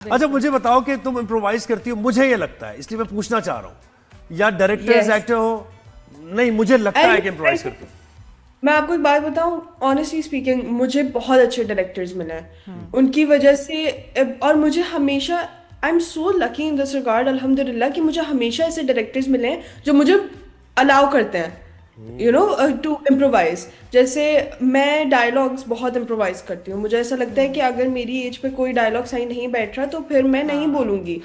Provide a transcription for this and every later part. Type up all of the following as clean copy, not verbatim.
अच्छा मुझे बताओ कि तुम इम्प्रोवाइज करती हो, मुझे ये लगता है, इसलिए मैं पूछना चाह रहा हूँ, या डायरेक्टर्स एक्टर हो, नहीं मुझे लगता है कि इम्प्रोवाइज करती हो। मैं आपको एक बात बताऊं, ऑनेस्टली स्पीकिंग मुझे बहुत अच्छे डायरेक्टर्स मिले हैं उनकी वजह से। और मुझे हमेशा I am so lucky in this regard, अल्हम्दुलिल्लाह, कि मुझे हमेशा ऐसे डायरेक्टर्स मिले हैं जो मुझे अलाउ करते हैं टू इम्प्रोवाइज। जैसे मैं डायलॉग्स बहुत इम्प्रोवाइज करती हूँ। मुझे ऐसा लगता है कि अगर मेरी एज पे कोई डायलॉग सही नहीं बैठ रहा तो फिर मैं नहीं बोलूंगी।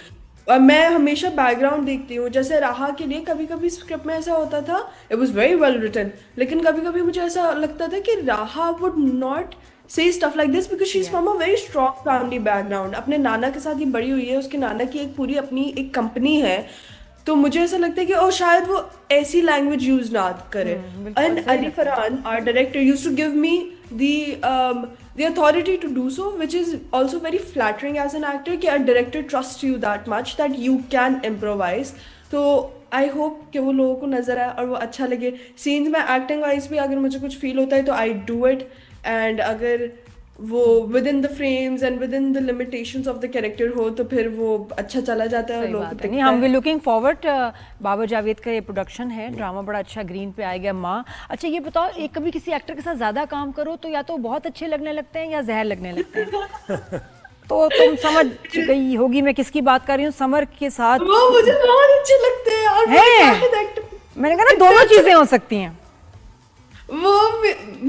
और मैं हमेशा बैकग्राउंड देखती हूँ। जैसे राहा के लिए कभी कभी स्क्रिप्ट में ऐसा होता था, it was very well written, लेकिन कभी कभी मुझे ऐसा लगता था कि Raha would not say stuff like this because she is from a very strong family background. अपने नाना के साथ ही बड़ी हुई है, उसके नाना की एक पूरी अपनी एक कंपनी है। तो मुझे ऐसा लगता है कि और शायद वो ऐसी लैंग्वेज यूज ना करे। And Ali Farhan our director used to give me the authority to do so, which is also very flattering as an actor कि a director trusts you that much that you can improvise. तो I hope कि वो लोगों को नजर आए और वो अच्छा लगे। सीन्स में एक्टिंग वाइज भी अगर मुझे कुछ फील होता है तो आई डू इट, एंड अगर वो with in the frames and with in the limitations of the character हो तो फिर वो अच्छा चला जाता है और लोगों को नहीं, हम भी लुकिंग फॉरवर्ड। बाबर जावेद का ये प्रोडक्शन है, ड्रामा बड़ा अच्छा ग्रीन पे आएगा। माँ, अच्छा ये बताओ, एक कभी किसी एक्टर के साथ ज्यादा काम करो तो या तो बहुत अच्छे लगने लगते हैं या जहर लगने लगते हैं। तो तुम समझ गई होगी मैं किसकी बात कर रही हूँ। समर के साथ वो मुझे बहुत अच्छे लगते हैं और मैंने कहा ना दोनों चीजें हो सकती हैं। वो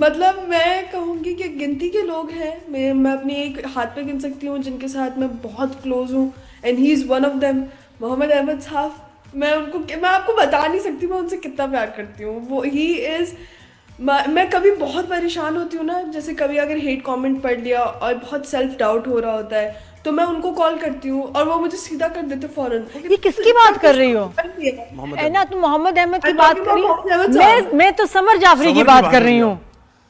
मतलब मैं कहूंगी कि गिनती के लोग हैं, मैं अपनी एक हाथ पे गिन सकती हूँ जिनके साथ मैं बहुत क्लोज हूँ, and he is one of them, Mohammad Ahmed sahab. मैं आपको बता नहीं सकती मैं उनसे कितना प्यार करती हूँ। वो ही इज मैं कभी बहुत परेशान होती हूँ ना, जैसे कभी अगर हेट कमेंट पढ़ लिया और बहुत सेल्फ डाउट हो रहा होता है तो मैं उनको कॉल करती हूँ और वो मुझे सीधा कर देते फौरन। ये किसकी बात कर रही हो? ना तुम मोहम्मद अहमद की बात कर रही हो? मैं तो समर जाफरी की बात कर रही हूँ।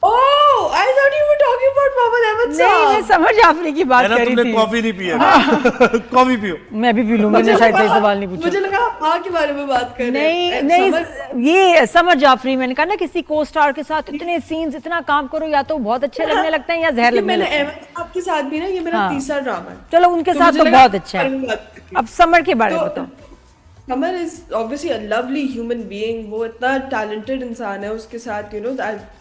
Oh, I thought you were talking about Mohammad Ahmed साहब। नहीं, मैं समर जाफरी की बात कर रही थी। कॉफी नहीं पिया? कॉफी पियो। मैं भी पी लूं, मैंने शायद सही सवाल नहीं पूछा। मुझे लगा माँ के बारे में बात कर रहे हैं। नहीं, ये समर जाफरी, मैंने कहा ना किसी को स्टार के साथ इतने सीन्स, इतना काम करो या तो बहुत अच्छे लगने लगते हैं या जहर लगने लगते हैं। अहमद साहब के साथ भी ना, ये मेरा तीसरा ड्रामा है। चलो उनके साथ तो बहुत अच्छा है। अब समर के बारे में बताओ। Summer is obviously a lovely human being. वो इतना टैलेंटेड इंसान है। उसके साथ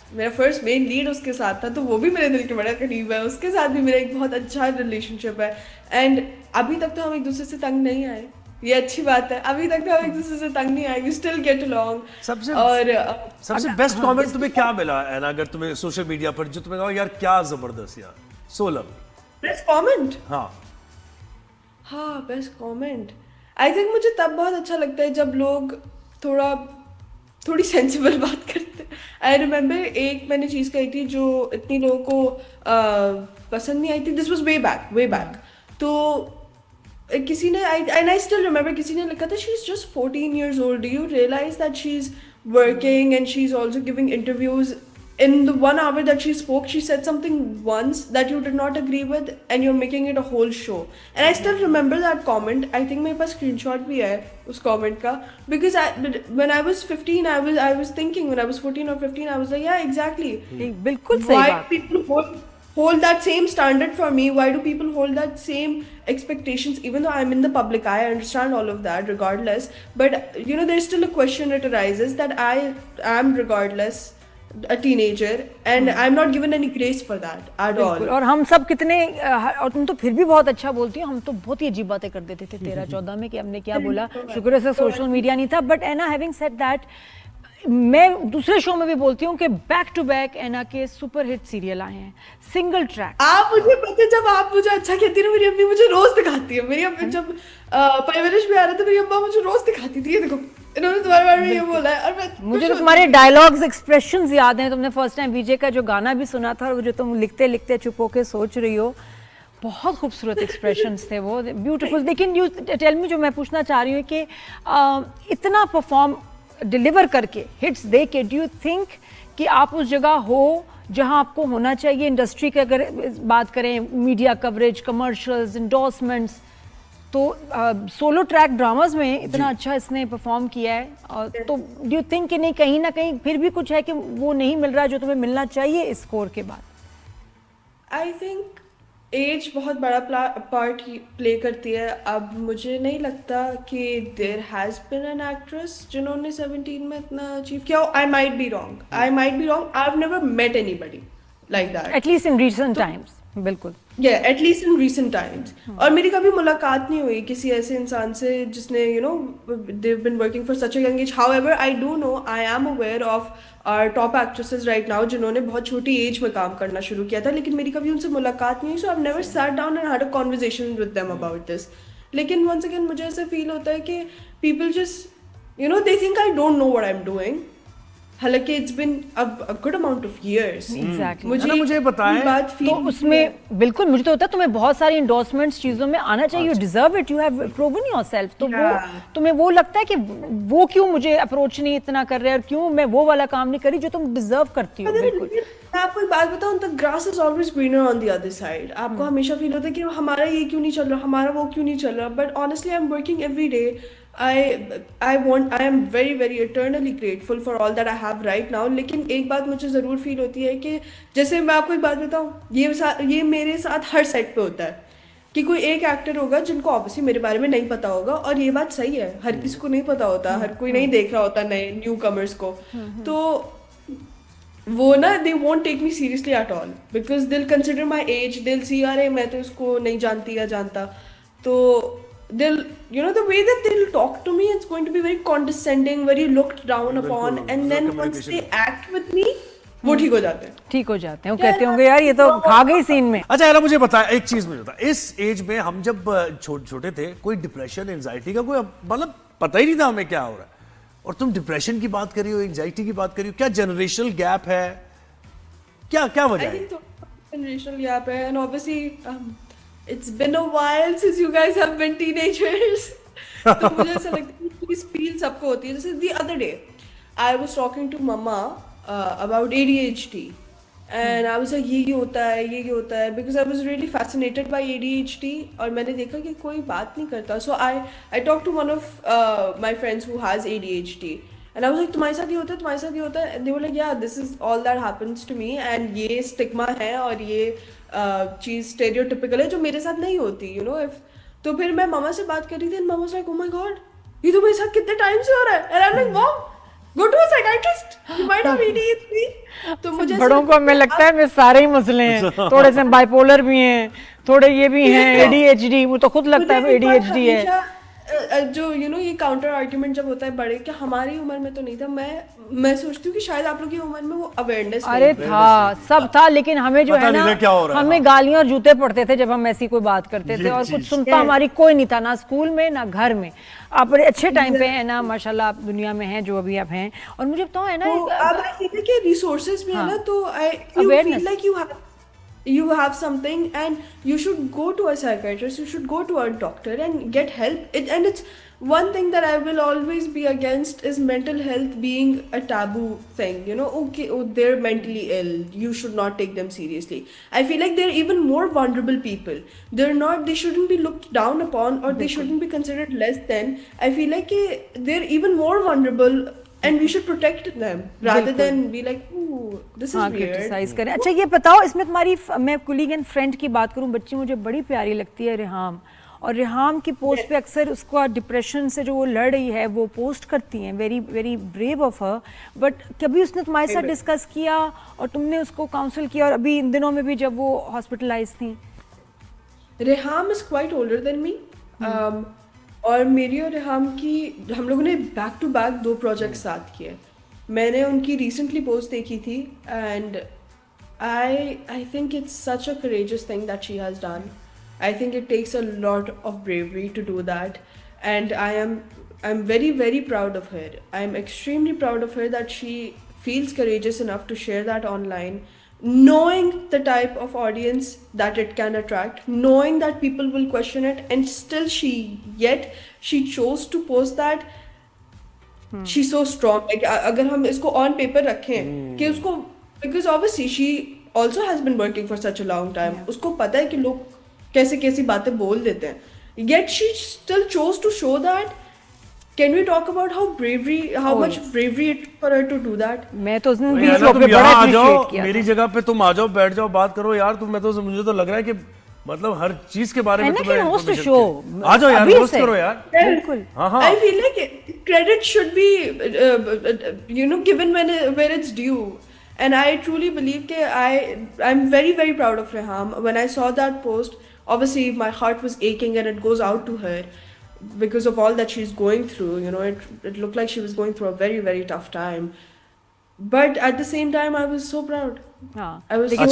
मेरा फर्स्ट मेन लीड उसके साथ था, तो वो भी मेरे दिल के बड़ा करीब है। उसके साथ भी मेरा एक बहुत अच्छा रिलेशनशिप है, एंड अभी तक तो हम एक दूसरे से तंग नहीं आए। ये अच्छी बात है, अभी तक तो हम एक दूसरे से तंग नहीं आए, वी स्टिल गेट अलोंग। सबसे बेस्ट कमेंट तुम्हें क्या मिला है ना, अगर तुम्हें सोशल मीडिया पर जो तुम्हें कहा यार क्या जबरदस्त यार सोलम? Best comment? हाँ बेस्ट कमेंट आई थिंक मुझे तब बहुत अच्छा लगता है जब लोग थोड़ी सेंसिबल बात करते हैं। आई रिमेम्बर एक मैंने चीज़ कही थी जो इतनी लोगों को पसंद नहीं आई थी। This was way back. तो किसी ने एंड आई स्टिल रिमेम्बर, किसी ने लिखा था she is just 14 years old, do you realise that she is working and she is also giving interviews. In the 1 hour that she spoke, she said something once that you did not agree with, and you're making it a whole show. And I still remember that comment. I think मेरे पास screenshot भी है उस comment का, because when I was 15, I was thinking, when I was 14 or 15, I was like, yeah, exactly. बिल्कुल सही बात. Why people hold that same standard for me? Why do people hold that same expectations? Even though I'm in the public eye, I understand all of that regardless. But there's still a question that arises that I am regardless a teenager and I'm not given any grace for that at all. और हम सब कितने, और तुम तो फिर भी बहुत अच्छा बोलती हो। हम तो बहुत ही अजीब बातें कर देते थे 13-14 में कि हमने क्या बोला। शुक्र है सोशल मीडिया नहीं था। बट एना हैविंग सेड दैट, मैं दूसरे शो में भी बोलती हूँ कि बैक टू बैक एना के सुपर हिट सीरियल आए हैं, सिंगल ट्रैक। आप मुझे पता है, जब आप मुझे अच्छा कहती है, मेरी अम्मी मुझे रोज दिखाती है। मेरी अम्मी जब परवरिश में आ रहा था, मेरी अम्मा मुझे रोज दिखाती थी, ये देखो इन्होंने तुम्हारे बारे में ये बोला है। और मुझे तो तुम्हारे डायलॉग्स, एक्सप्रेशंस याद हैं। तुमने फर्स्ट टाइम विजय का जो गाना भी सुना था और जो तुम लिखते लिखते चुप होके सोच रही हो, बहुत खूबसूरत एक्सप्रेशंस थे वो, ब्यूटीफुल। लेकिन यू टेल मी, जो मैं पूछना चाह रही हूँ कि इतना परफॉर्म डिलीवर करके, हिट्स दे के, डू यू थिंक कि आप उस जगह हो जहां आपको होना चाहिए? इंडस्ट्री की अगर बात करें, मीडिया कवरेज, कमर्शियल्स, एंडोर्समेंट्स, तो सोलो ट्रैक ड्रामास में इतना अच्छा इसने परफॉर्म किया है, तो डू यू थिंक कि नहीं, कहीं ना कहीं फिर भी कुछ है कि वो नहीं मिल रहा जो तुम्हें मिलना चाहिए इस स्कोर के बाद? आई थिंक एज बहुत बड़ा पार्ट प्ले करती है। अब मुझे नहीं लगता कि there has been an actress जिन्होंने 17 में इतना अचीव किया। I might be wrong, I have never met anybody like that, at least in recent times. बिल्कुल, एटलीस्ट इन रीसेंट टाइम्स। और मेरी कभी मुलाकात नहीं हुई किसी ऐसे इंसान से जिसने they've been working for such a young age. However, I do know, I am aware of our top actresses right now जिन्होंने बहुत छोटी एज में काम करना शुरू किया था, लेकिन मेरी कभी उनसे मुलाकात नहीं हुई। So I've never sat down and had a conversation with them about this. लेकिन once again मुझे ऐसा फील होता है कि people just they think I don't know what I'm doing, हालांकि it's been a good amount of years. Exactly. मुझे बताएं बात तो उसमें बिल्कुल मुझे तो होता है तुम्हें बहुत सारी इंडोर्समेंट्स चीजों में आना चाहिए। You deserve it, you have proven yourself. तो वो तुम्हें वो लगता है कि वो क्यों मुझे अप्रोच नहीं इतना कर रहे और क्यों मैं वो वाला काम नहीं करी जो तुम डिजर्व करती हो। बिल्कुल। मैं आपको एक बात बताऊं, the grass is always greener on the other side. आपको हमेशा फील होता है कि हमारा ये क्यों नहीं चल रहा, हमारा वो क्यों नहीं चल रहा। But honestly I am working every day. I am very very eternally grateful for all that I have right now। लेकिन एक बात मुझे ज़रूर फील होती है कि जैसे मैं आपको एक बात बताऊँ, ये मेरे साथ हर सेट पे होता है कि कोई एक एक्टर होगा जिनको ऑब्वियसली मेरे बारे में नहीं पता होगा, और ये बात सही है, हर किसी को नहीं पता होता, हर कोई नहीं देख रहा होता नए न्यू कमर्स को। तो वो ना they won't take me seriously at all because they'll consider my age, they'll see अरे मैं तो इसको नहीं जानती या जानता। तो they'll the way that they'll talk to me, it's going to be very condescending, very looked down upon, and then once they act with me वो ठीक हो जाते हैं। वो कहते होंगे यार ये तो खा गई सीन में। अच्छा यार मुझे बताया एक चीज, मुझे बता, इस एज में हम जब छोटे थे कोई डिप्रेशन एंजाइटी का कोई मतलब पता ही नहीं था हमें क्या हो रहा है, और तुम डिप्रेशन की बात करी हो, एंजाइटी की बात करी हो। क्या जनरेशनल गैप है, क्या वजह है? जनरेशनल गैप है, and obviously it's been a while since you guys have been teenagers। तो मुझे ऐसा लगता है कि इस फील सबको होती है। जैसे the other day I was talking to mama about ADHD and I was like ये होता है because I was really fascinated by ADHD और मैंने देखा कि कोई बात नहीं करता। So I talked to one of my friends who has ADHD and I was like तुम्हारे साथ ये होता है। And they were like yeah, this is all that happens to me and ये स्टिग्मा है और ये चीज स्टेरियोटिपिकल है जो मेरे साथ नहीं होती if तो फिर मैं मामा से बात कर रही थी, मामा से like oh my god ये तो मेरे साथ कितने टाइम से हो रहा है। and I'm like mom go to a psychiatrist, you might have ADHD। तो मुझे बड़ों को हमें लगता है मैं सारे ही मसले हैं, थोड़े से बाइपोलर भी हैं, थोड़े ये भी हैं ADHD। वो तो खुद लगता है ADHD है। जो ये काउंटर आर्ग्यूमेंट जब होता है बड़े कि हमारी उम्र में तो नहीं था। मैं सोचती हूँ कि शायद आप लोग की उम्र में वो अवेयरनेस अरे था, सब था, लेकिन हमें जो है ना हमें गालियां और जूते पड़ते थे जब हम ऐसी कोई बात करते थे, और कुछ सुनता हमारी कोई नहीं था, ना स्कूल में ना घर में। आप बड़े अच्छे टाइम पे है ना माशाल्लाह, आप दुनिया में हैं जो अभी आप हैं। और मुझे बताओ है ना अब कि रिसोर्सेज भी है ना, तो I feel like you have something and you should go to a psychiatrist, you should go to a doctor and get help. And it's one thing that I will always be against is mental health being a taboo thing. Okay, they're mentally ill, you should not take them seriously. I feel like they're even more vulnerable people. They shouldn't be looked down upon or they shouldn't be considered less than. I feel like they're even more vulnerable and we should protect them rather than be like ooh this is weird। Criticise करें। अच्छा ये बताओ, इसमें तुम्हारी मैं colleague and friend की बात करूं, बच्ची मुझे बड़ी प्यारी लगती है रेहाम, और रेहाम की पोस्ट पे अक्सर उसका डिप्रेशन से जो वो लड़ रही है वो पोस्ट करती हैं, very very brave of her. But कभी उसने तुम्हारे साथ डिस्कस किया और तुमने उसको काउंसिल किया? और अभी इन दिनों में भी जब वो हॉस्पिटलाइज थी। Reham is quite older than me, और मेरी और रेहाम की हम लोगों ने बैक टू बैक 2 प्रोजेक्ट साथ किए। मैंने उनकी रिसेंटली पोस्ट देखी थी and I think it's such a courageous thing that she has done. I think it takes a lot of bravery to do that and I am very very proud of her. I am extremely proud of her that she feels courageous enough to share that online, knowing the type of audience that it can attract, knowing that people will question it, and still she chose to post that. She's so strong. Like अगर हम इसको on paper रखें कि उसको, because obviously she also has been working for such a long time, उसको पता है कि लोग कैसे कैसी बातें बोल देते हैं, yet she still chose to show that. Can we talk about how much bravery it for her to do that? मैं तो उस दिन बीच पे बड़ा अप्रिशिएट किया। मेरी जगह पे तुम आ जाओ, बैठ जाओ, बात करो यार। मुझे तो लग रहा है कि मतलब हर चीज के बारे में And I तुम्हें can host a information show. थी। आ जाओ यार, अभी होस्ट से। करो यार। बिल्कुल। हाँ हाँ I feel like credit should be, given where it's due. And I truly believe that I'm very, very proud of Reham. When I saw that post, obviously my heart was aching and it goes out to her because of all that she's going through. It looked like she was going through a very, very tough time. But at the same time, I was so proud. हाँ I was लेकिन